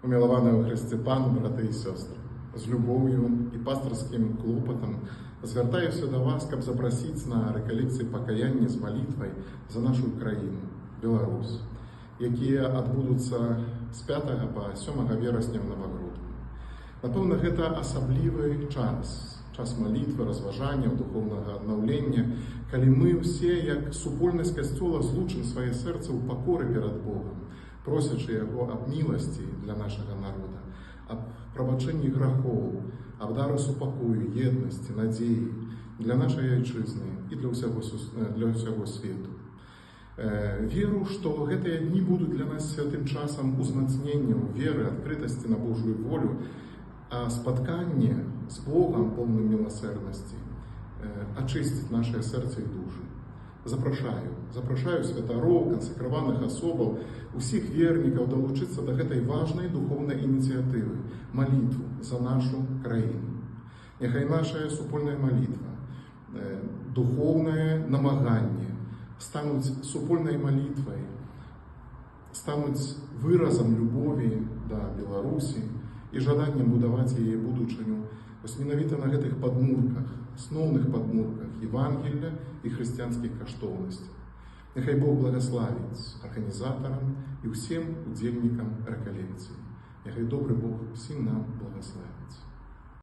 Умілований у Христі Пан, брати і сестри, з любов'ю і пасторським клопотом звертаюся до вас, каб запросити на реколекції покаяння з молитвою за нашу країну, Білорусь, які відбудуться з 5 по 7 вересня в Новогрудку. Напевно, це особливий час молитви, розважання, духовного обновлення, коли ми всі, як супольність Костюла, злучимо своє серце у покорі перед Богом, просячи Його об милості для нашого народу, об пробаченні грехов, об дару супокою, єдності, надії для нашої Отчизни і для всього світу. Віру, що гэтыя дні будуть для нас святим часом узмацнення віри, відкритості на Божую волю, а споткання з Богом, повним милосердності, очистить наше серце і душу. Запрошаю святаров, консекрованих особов, усіх вірників долучитися до этой важної духовної ініціативи – молитву за нашу країну. Нехай наша супольна молитва, духовне намагання стануть супольною молитвою, стануть виразом любові до Білорусі і жаданням будувати її будучиню ось менавіта на гэтых падмурках, основных падмурках Євангелія і християнських коштовностей. Нехай Бог благословить організаторам і всім удільникам реколекції. Нехай добрий Бог всім нам благословить.